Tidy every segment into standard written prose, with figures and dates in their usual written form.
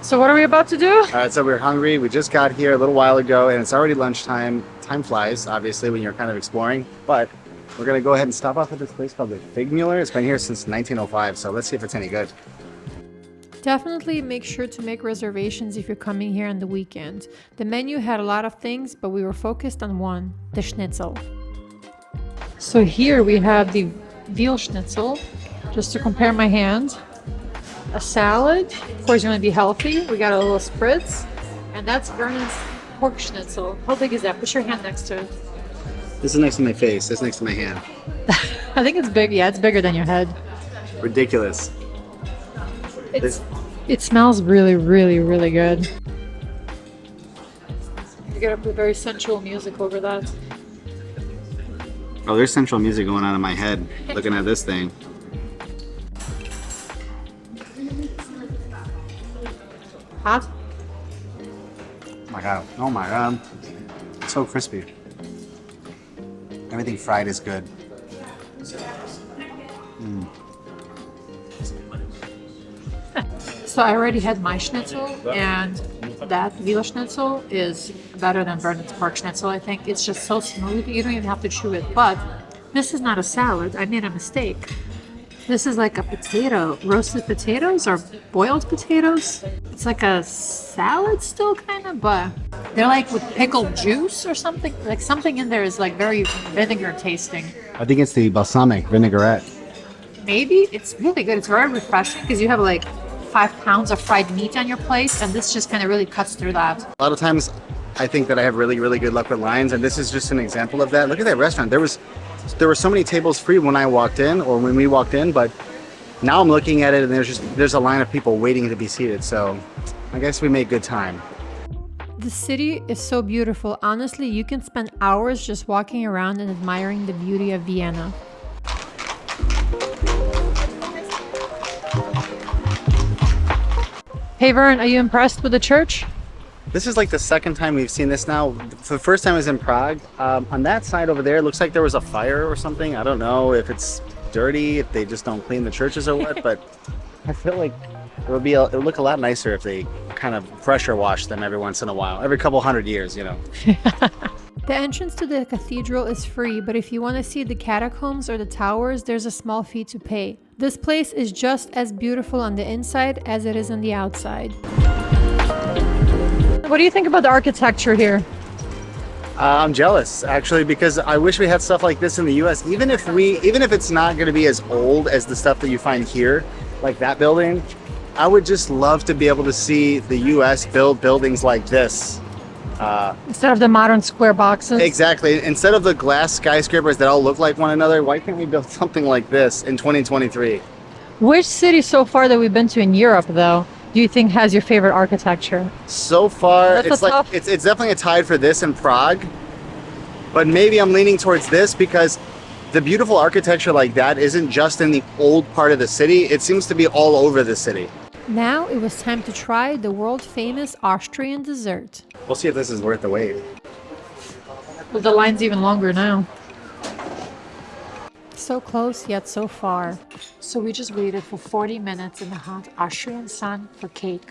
So what are we about to do? So we're hungry. We just got here a little while ago and it's already lunchtime. Time flies, obviously, when you're kind of exploring. But we're going to go ahead and stop off at this place called the Figlmüller. It's been here since 1905, so let's see if it's any good. Definitely make sure to make reservations if you're coming here on the weekend. The menu had a lot of things, but we were focused on one, the schnitzel. So here we have the veal schnitzel, just to compare my hand. A salad, of course you want to be healthy. We got a little spritz, and that's Vernon's pork schnitzel. How big is that? Put your hand next to it. This is next to my face. This is next to my hand. I think it's big. Yeah, it's bigger than your head. Ridiculous. It smells really, really, really good. You gotta put very sensual music over that. Oh, there's sensual music going on in my head looking at this thing. Hot? Oh my god. Oh my god. It's so crispy. Everything fried is good. So I already had my schnitzel, and that veal schnitzel is better than Vernon's pork schnitzel. I think it's just so smooth, you don't even have to chew it. But this is not a salad. I made a mistake. This is like a potato, roasted potatoes or boiled potatoes. It's like a salad still kind of, but they're like with pickled juice or something. Like something in there is like very vinegar tasting. I think it's the balsamic vinaigrette. Maybe. It's really good. It's very refreshing because you have like 5 pounds of fried meat on your plate, and this just kind of really cuts through that. A lot of times I think that I have really, really good luck with lines, and this is just an example of that. Look at that restaurant. There were so many tables free when I walked in, or when we walked in, but now I'm looking at it and there's a line of people waiting to be seated, so I guess we made good time. The city is so beautiful. Honestly, you can spend hours just walking around and admiring the beauty of Vienna. Hey Vern, are you impressed with the church? This is like the second time we've seen this now. The first time was in Prague. On that side over there, it looks like there was a fire or something. I don't know if it's dirty, if they just don't clean the churches or what, but I feel like it would look a lot nicer if they kind of pressure wash them every once in a while, every couple hundred years, you know. The entrance to the cathedral is free, but if you want to see the catacombs or the towers, there's a small fee to pay. This place is just as beautiful on the inside as it is on the outside. What do you think about the architecture here? I'm jealous, actually, because I wish we had stuff like this in the US. Even if it's not going to be as old as the stuff that you find here, like that building, I would just love to be able to see the US build buildings like this. Instead of the modern square boxes? Exactly. Instead of the glass skyscrapers that all look like one another, why can't we build something like this in 2023? Which city so far that we've been to in Europe, though, do you think has your favorite architecture? So far, it's definitely a tie for this in Prague, but maybe I'm leaning towards this because the beautiful architecture like that isn't just in the old part of the city, it seems to be all over the city. Now it was time to try the world-famous Austrian dessert. We'll see if this is worth the wait. But the line's even longer now. So close, yet so far. So we just waited for 40 minutes in the hot Austrian sun for cake.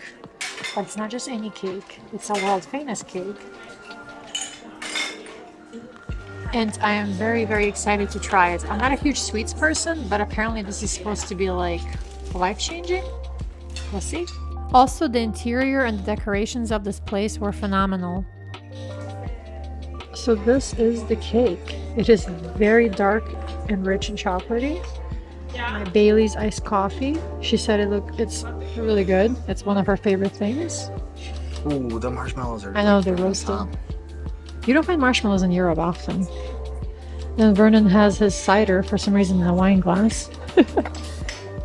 But it's not just any cake, it's a world-famous cake. And I am very, very excited to try it. I'm not a huge sweets person, but apparently this is supposed to be like life-changing. We'll see. Also, the interior and the decorations of this place were phenomenal. So this is the cake. It is very dark and rich and chocolatey. My Bailey's iced coffee. She said it's really good. It's one of her favorite things. Ooh, the marshmallows are... I know, they're roasted. You don't find marshmallows in Europe often. Then Vernon has his cider for some reason in a wine glass.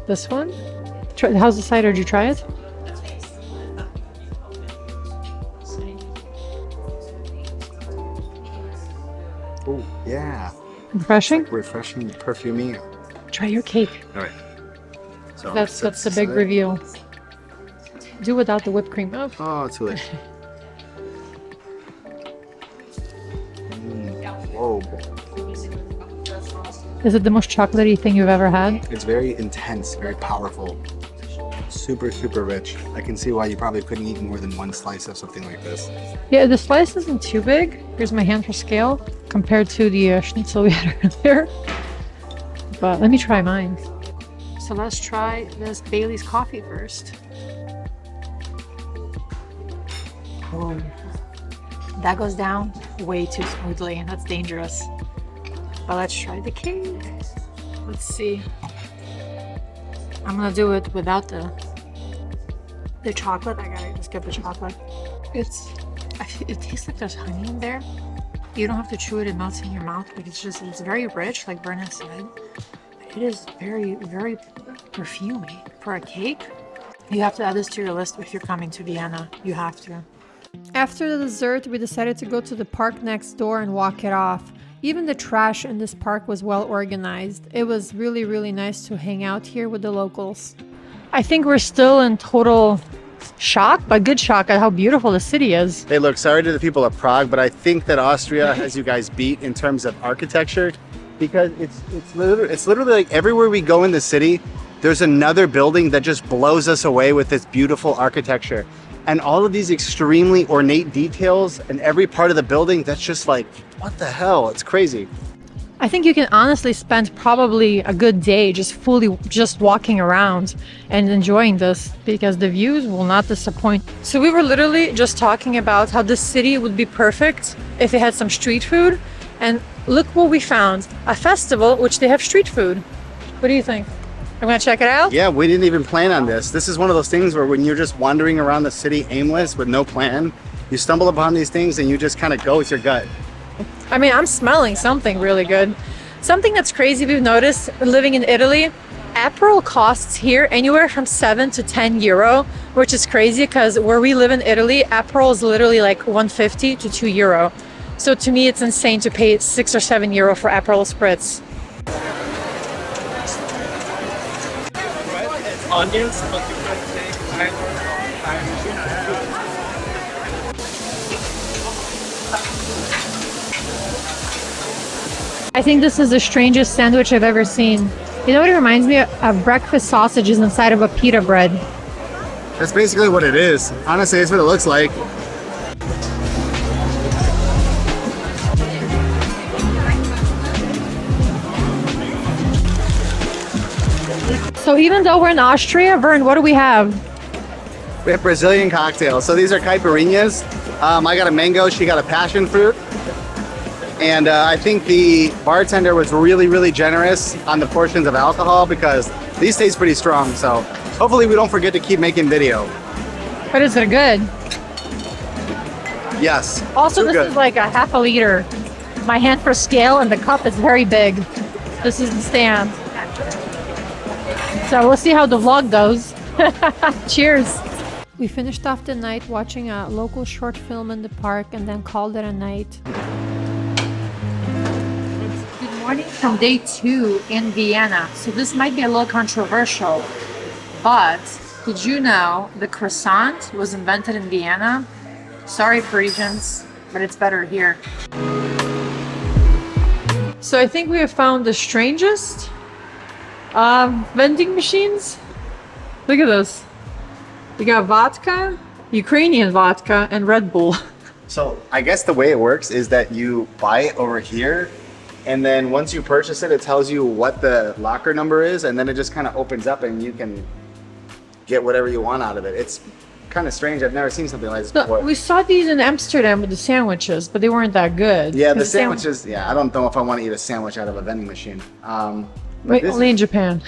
This one. How's the cider? Did you try it? Oh, yeah. Refreshing? Like refreshing, perfumey. Try your cake. All right. So That's the big reveal. Do without the whipped cream. Oh, too late. Whoa. Is it the most chocolatey thing you've ever had? It's very intense, very powerful. Super, super rich. I can see why you probably couldn't eat more than one slice of something like this. Yeah, the slice isn't too big. Here's my hand for scale compared to the schnitzel we had earlier. But let me try mine. So let's try this Bailey's coffee first. Oh, that goes down way too smoothly, and that's dangerous. But let's try the cake. Let's see. I'm gonna do it without the chocolate. I gotta skip the chocolate. It tastes like there's honey in there. You don't have to chew it, it melts in your mouth, but it's very rich, like Brenna said. It is very, very perfumey. For a cake, you have to add this to your list if you're coming to Vienna. You have to. After the dessert, we decided to go to the park next door and walk it off. Even the trash in this park was well organized. It was really, really nice to hang out here with the locals. I think we're still in total shock, but good shock at how beautiful the city is. Hey, look, sorry to the people of Prague, but I think that Austria has you guys beat in terms of architecture, because it's literally like everywhere we go in the city, there's another building that just blows us away with its beautiful architecture. And all of these extremely ornate details in every part of the building, that's just like, what the hell? It's crazy. I think you can honestly spend probably a good day just walking around and enjoying this, because the views will not disappoint. So we were literally just talking about how this city would be perfect if it had some street food. And look what we found. A festival which they have street food. What do you think? I'm gonna check it out? Yeah, we didn't even plan on this. This is one of those things where when you're just wandering around the city aimless with no plan, you stumble upon these things and you just kind of go with your gut. I mean, I'm smelling something really good. Something that's crazy we've noticed living in Italy, Aperol costs here anywhere from 7 to 10 euro, which is crazy because where we live in Italy, Aperol is literally like 150 to 2 euro. So to me, it's insane to pay 6 or 7 euro for Aperol Spritz. Onions, I think this is the strangest sandwich I've ever seen. You know what it reminds me of? Breakfast sausages inside of a pita bread. That's basically what it is. Honestly, it's what it looks like. So even though we're in Austria, Vern, what do we have? We have Brazilian cocktails. So these are caipirinhas. I got a mango, she got a passion fruit. And I think the bartender was really, really generous on the portions of alcohol because these taste pretty strong. So hopefully we don't forget to keep making video. But is it good? Yes. Also, too this good. is like a half a liter. My hand for scale, and the cup is very big. This is the stand. So we'll see how the vlog goes. Cheers. We finished off the night watching a local short film in the park and then called it a night. Good morning from day 2 in Vienna. So this might be a little controversial, but did you know the croissant was invented in Vienna? Sorry, Parisians, but it's better here. So I think we have found the strangest vending machines. Look at this. We got vodka, Ukrainian vodka, and Red Bull. So I guess the way it works is that you buy it over here, and then once you purchase it, it tells you what the locker number is, and then it just kind of opens up and you can get whatever you want out of it. It's kind of strange. I've never seen something like this before. We saw these in Amsterdam with the sandwiches, but they weren't that good. Yeah, the sandwiches, yeah, I don't know if I want to eat a sandwich out of a vending machine. Wait, only in Japan.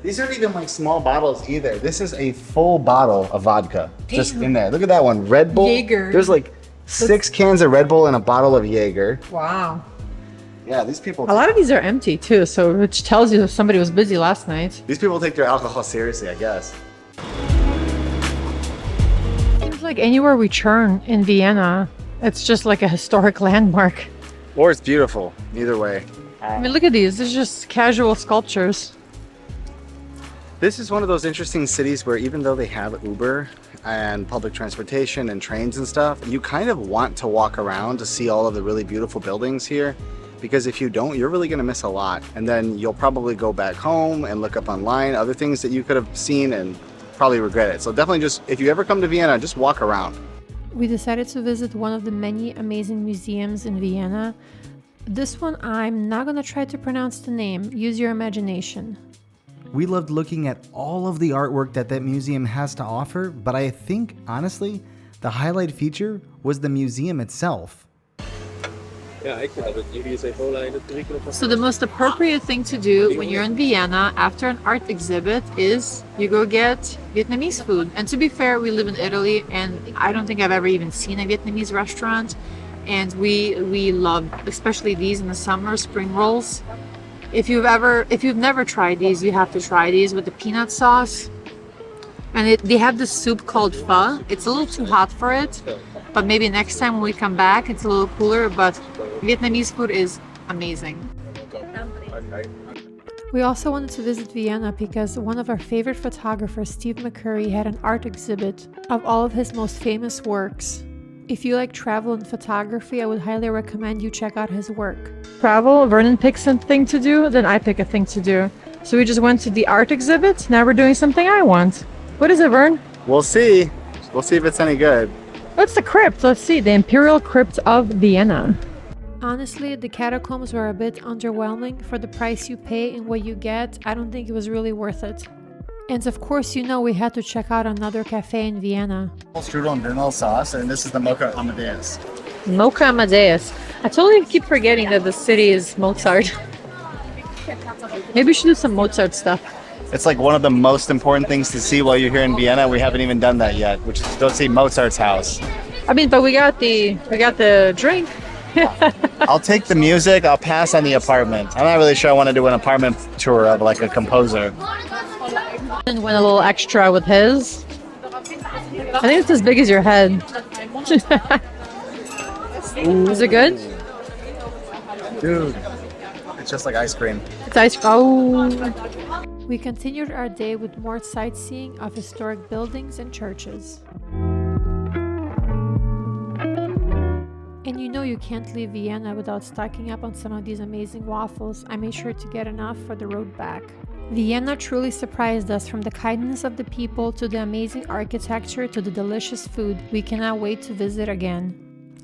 These aren't even like small bottles either. This is a full bottle of vodka just in there. Look at that one, Red Bull. Jaeger. There's like 6 cans of Red Bull and a bottle of Jaeger. Wow. Yeah, these people. A lot of these are empty too, so which tells you that somebody was busy last night. These people take their alcohol seriously, I guess. Seems like anywhere we turn in Vienna, it's just like a historic landmark. Or it's beautiful, either way. I mean, look at these. These are just casual sculptures. This is one of those interesting cities where even though they have Uber and public transportation and trains and stuff, you kind of want to walk around to see all of the really beautiful buildings here. Because if you don't, you're really going to miss a lot. And then you'll probably go back home and look up online other things that you could have seen and probably regret it. So definitely just, if you ever come to Vienna, just walk around. We decided to visit one of the many amazing museums in Vienna. This one, I'm not gonna try to pronounce the name. Use your imagination. We loved looking at all of the artwork that museum has to offer, but I think, honestly, the highlight feature was the museum itself. So the most appropriate thing to do when you're in Vienna after an art exhibit is you go get Vietnamese food. And to be fair, we live in Italy and I don't think I've ever even seen a Vietnamese restaurant. And we love, especially these in the summer, spring rolls. If you've never tried these, you have to try these with the peanut sauce. And they have this soup called pho. It's a little too hot for it, but maybe next time when we come back, it's a little cooler. But Vietnamese food is amazing. We also wanted to visit Vienna because one of our favorite photographers, Steve McCurry, had an art exhibit of all of his most famous works. If you like travel and photography, I would highly recommend you check out his work. Travel, Vernon picks a thing to do, then I pick a thing to do. So we just went to the art exhibit. Now we're doing something I want. What is it, Vern? We'll see. We'll see if it's any good. What's the crypt? Let's see. The Imperial Crypt of Vienna. Honestly, the catacombs were a bit underwhelming. For the price you pay and what you get, I don't think it was really worth it. And of course, you know we had to check out another cafe in Vienna. Strudel and vanilla sauce, and this is the Mocha Amadeus. Mocha Amadeus. I totally keep forgetting that the city is Mozart. Maybe we should do some Mozart stuff. It's like one of the most important things to see while you're here in Vienna. We haven't even done that yet, which is go see Mozart's house. I mean, but we got the drink. I'll take the music. I'll pass on the apartment. I'm not really sure I want to do an apartment tour of like a composer. And went a little extra with his. I think it's as big as your head. Is it good? Dude, it's just like ice cream. It's ice cream. Oh. We continued our day with more sightseeing of historic buildings and churches. And you know you can't leave Vienna without stocking up on some of these amazing waffles. I made sure to get enough for the road back. Vienna truly surprised us, from the kindness of the people to the amazing architecture to the delicious food. We cannot wait to visit again.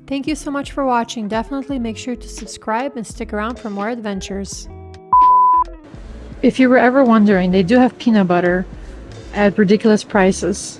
Thank you so much for watching. Definitely make sure to subscribe and stick around for more adventures. If you were ever wondering, they do have peanut butter at ridiculous prices.